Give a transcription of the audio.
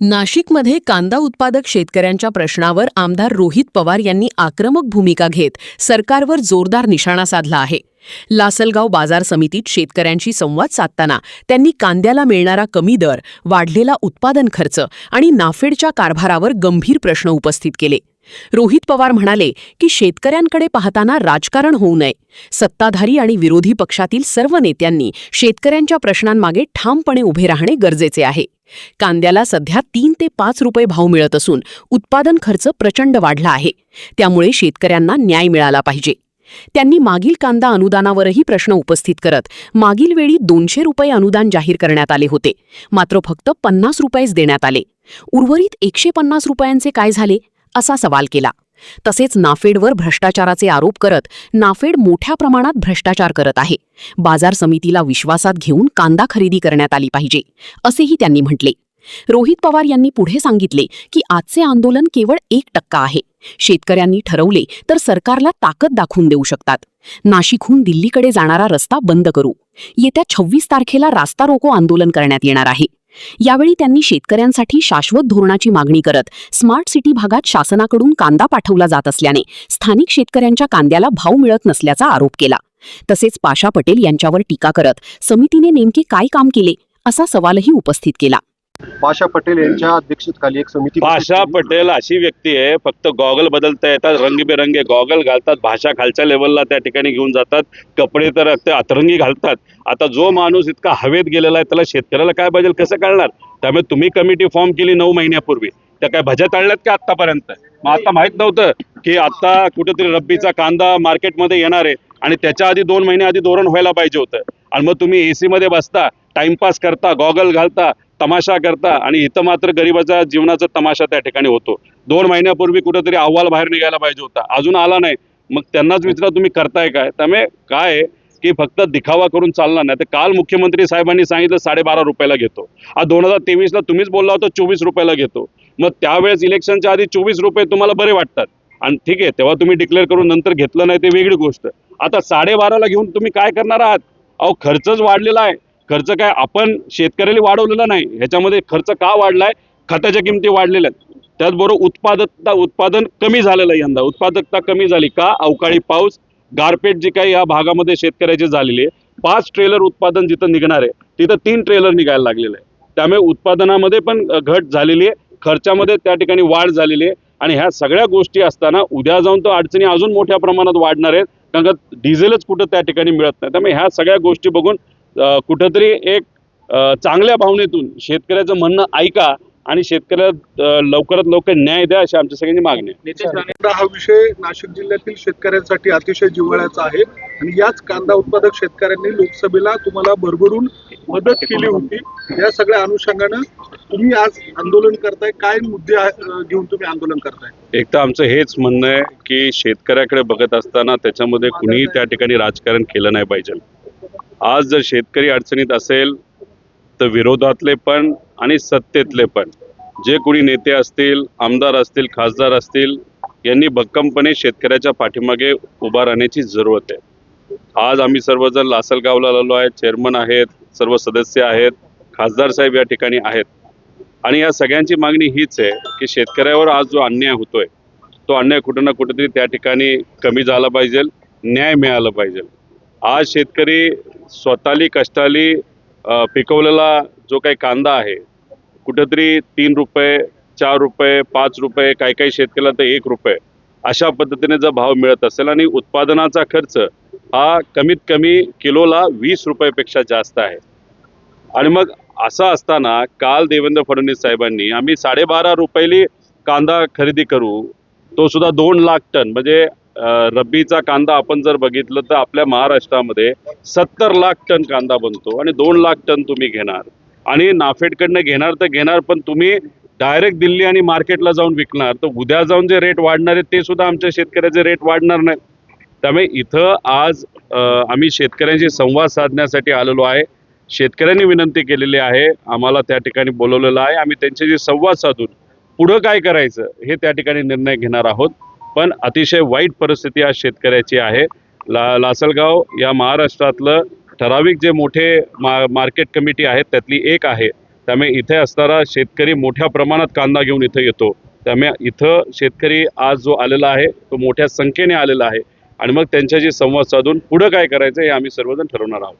नाशिकमध्ये कांदा उत्पादक शेतकऱ्यांच्या प्रश्नावर आमदार रोहित पवार यांनी आक्रमक भूमिका घेत सरकारवर जोरदार निशाणा साधला आहे. लासलगाव बाजार समितीत शेतकऱ्यांशी संवाद साधताना त्यांनी कांद्याला मिळणारा कमी दर, वाढलेला उत्पादन खर्च आणि नाफेडच्या कारभारावर गंभीर प्रश्न उपस्थित केले. रोहित पवार म्हणाले की शेतकऱ्यांकडे पाहताना राजकारण होऊ नये. सत्ताधारी आणि विरोधी पक्षातील सर्व नेत्यांनी शेतकऱ्यांच्या प्रश्नांमागे ठामपणे उभे राहणे गरजेचे आहे. कांद्याला सध्या 3 ते 5 रुपये भाव मिळत असून उत्पादन खर्च प्रचंड वाढला आहे. त्यामुळे शेतकऱ्यांना न्याय मिळाला पाहिजे. त्यांनी मागील कांदा अनुदानावरही प्रश्न उपस्थित करत मागील वेळी 200 रुपये अनुदान जाहीर करण्यात आले होते, मात्र फक्त 50 रुपयेच देण्यात आले. उर्वरित 150 रुपयांचे काय झाले असा सवाल केला. तसेच नाफेडवर भ्रष्टाचाराचे आरोप करत नाफेड मोठ्या प्रमाणात भ्रष्टाचार करत आहे. बाजार समितीला विश्वासात घेऊन कांदा खरेदी करण्यात आली पाहिजे असेही त्यांनी म्हटले. रोहित पवार यांनी पुढे सांगितले की आजचे आंदोलन केवळ 1% आहे. शेतकऱ्यांनी ठरवले तर सरकारला ताकद दाखवून देऊ शकतात. नाशिकहून दिल्लीकडे जाणारा रस्ता बंद करू. येत्या 26 तारखेला रास्ता रोको आंदोलन करण्यात येणार आहे. यावेळी त्यांनी शेतकऱ्यांसाठी शाश्वत धोरणाची मागणी करत स्मार्ट सिटी भागात शासनाकडून कांदा पाठवला जात असल्याने स्थानिक शेतकऱ्यांच्या कांद्याला भाव मिळत नसल्याचा आरोप केला. तसेच पाशा पटेल यांच्यावर टीका करत समितीने नेमके काय काम केले असा सवालही उपस्थित केला. पाशा पटेल यांच्या अध्यक्षतेखाली एक समिती. पाशा पटेल अशी व्यक्ती आहे, फक्त गॉगल बदलता येतात, रंगीबेरंगी गॉगल घालतात, भाषा खालच्या लेवलला त्या ठिकाणी घेऊन जातात, कपडे तर ते अतरंगी घालतात. आता जो माणूस इतका हवेत गेलेला आहे त्याला शेतकऱ्याला काय पाहिजे कसं कळणार? त्यामुळे तुम्ही कमिटी फॉर्म केली 9 महिन्यापूर्वी, त्या काय भज्या तळल्यात का आतापर्यंत? मग आता माहित नव्हतं की आता कुठेतरी रब्बीचा कांदा मार्केटमध्ये येणार आहे आणि त्याच्या आधी 2 महिने आधी धोरण व्हायला पाहिजे होतं. आणि मग तुम्ही एसी मध्ये बसता, टाइमपास करता, गॉगल घालता, तमाशा करता आणि इथं मात्र गरिबाचा जीवनाचा तमाशा त्या ठिकाणी होतो. 2 महिन्यापूर्वी कुठेतरी अहवाल बाहेर निघायला पाहिजे होता, अजून आला नाही. मग त्यांनाच विचारा तुम्ही करताय काय? त्यामुळे काय आहे की फक्त दिखावा करून चालणार नाही. तर काल मुख्यमंत्री साहेबांनी सांगितलं 12.5 रुपयाला घेतो. आज 2023ला तुम्हीच बोलला होता 24 रुपयाला घेतो. मग त्यावेळेस इलेक्शनच्या आधी 24 रुपये तुम्हाला बरे वाटतात आणि ठीक आहे तेव्हा तुम्ही डिक्लेअर करून नंतर घेतलं नाही ते वेगळी गोष्ट. आता 12.5ला घेऊन तुम्ही काय करणार आहात? अहो खर्चच वाढलेला आहे. खर्च काय आपण शेतकऱ्याला वाढवलेला नाही, ह्याच्यामध्ये खर्च का वाढलाय? खताच्या किमती वाढलेल्या आहेत. त्याचबरोबर उत्पादन कमी झालेलं आहे. यंदा उत्पादकता कमी झाली का? अवकाळी पाऊस, गारपीट जी काही या भागामध्ये शेतकऱ्याची झालेली आहे. 5 ट्रेलर उत्पादन जिथं निघणार आहे तिथं 3 ट्रेलर निघायला लागलेलं आहे. त्यामुळे उत्पादनामध्ये पण घट झालेली आहे, खर्चामध्ये त्या ठिकाणी वाढ झालेली आहे. आणि ह्या सगळ्या गोष्टी असताना उद्या जाऊन तो अडचणी अजून मोठ्या प्रमाणात वाढणार आहेत, कारण का डिझेलच कुठं त्या ठिकाणी मिळत नाही. त्यामुळे ह्या सगळ्या गोष्टी बघून कुठंतरी एक चांगल्या भावनेतून शेतकऱ्याचं म्हणणं ऐका आणि शेतकऱ्याला लवकरात लवकर न्याय द्या अशी आमच्या सगळ्यांची मागणी आहे. हा विषय नाशिक जिल्ह्यातील शेतकऱ्यांसाठी अतिशय जिव्हाळ्याचा आहे आणि याच कांदा उत्पादक शेतकऱ्यांनी लोकसभेला तुम्हाला भरभरून मदत केली होती. या सगळ्या अनुषंगानं तुम्ही आज आंदोलन करताय. काय मुद्दे घेऊन तुम्ही आंदोलन करताय? एक तर आमचं हेच म्हणणं आहे की शेतकऱ्याकडे बघत असताना त्याच्यामध्ये कुणीही त्या ठिकाणी राजकारण केलं नाही पाहिजे. आज जर शेतकरी अडचणीत असेल तर विरोधातले पण आणि सत्तेतले पण जे कोणी नेते असतील, आमदार असतील, खासदार असतील, यांनी भक्कमपणे शेतकऱ्याच्या पाठीमागे उभा राहण्याची जरूरत आहे. आज आम्ही सर्वजण लासलगावला आलेलो आहे, चेअरमन आहेत, सर्व सदस्य आहेत, खासदार साहेब या ठिकाणी आहेत. आणि या सगळ्यांची मागणी हीच आहे की शेतकऱ्यावर आज जो अन्याय होतोय तो अन्याय कुठं ना कुठेतरी त्या ठिकाणी कमी झाला पाहिजे, न्याय मिळाला पाहिजे. आज शेतकरी स्वतःली कष्टाली पिकवलेला जो काही कांदा आहे कुठेतरी 3 रुपये, 4 रुपये, 5 रुपये, काही शेतकऱ्याला तर 1 रुपये अशा पद्धतीने जर भाव मिळत असेल आणि उत्पादनाचा खर्च हा कमीत कमी किलोला 20 रुपयापेक्षा जास्त आहे. आणि मग असं असताना काल देवेंद्र फडणवीस साहेबांनी आम्ही 12.5 रुपयाली कांदा खरेदी करू, तो सुद्धा 2 लाख टन, म्हणजे रब्बीचा कांदा आपण जर बघितलं तर आपल्या महाराष्ट्रामध्ये 70 लाख टन कांदा बनतो आणि 2 लाख टन तुम्ही घेणार आणि नाफेडकडनं घेणार तर घेणार, पण तुम्ही डायरेक्ट दिल्ली आणि मार्केटला जाऊन विकणार तर उद्या जाऊन जे रेट वाढणार आहेत ते सुद्धा आमच्या शेतकऱ्याचे रेट वाढणार नाही. त्यामुळे इथं आज आम्ही शेतकऱ्यांशी संवाद साधण्यासाठी आलेलो आहे. शेतकऱ्यांनी विनंती केलेली आहे, आम्हाला त्या ठिकाणी बोलवलेलं आहे. आम्ही त्यांच्याशी संवाद साधून पुढं काय करायचं हे त्या ठिकाणी निर्णय घेणार आहोत. पण अतिशय वाईट परिस्थिती आज शेतकऱ्याची आहे. लासलगाव या महाराष्ट्रातलं ठराविक जे मोठे मार्केट कमिटी आहेत त्यातली एक आहे त्यामुळे इथे असणारा शेतकरी मोठ्या प्रमाणात कांदा घेऊन इथं येतो. त्यामुळे इथं शेतकरी आज जो आलेला आहे तो मोठ्या संख्येने आलेला आहे आणि मग त्यांच्याशी संवाद साधून पुढं काय करायचं हे आम्ही सर्वजण ठरवणार आहोत.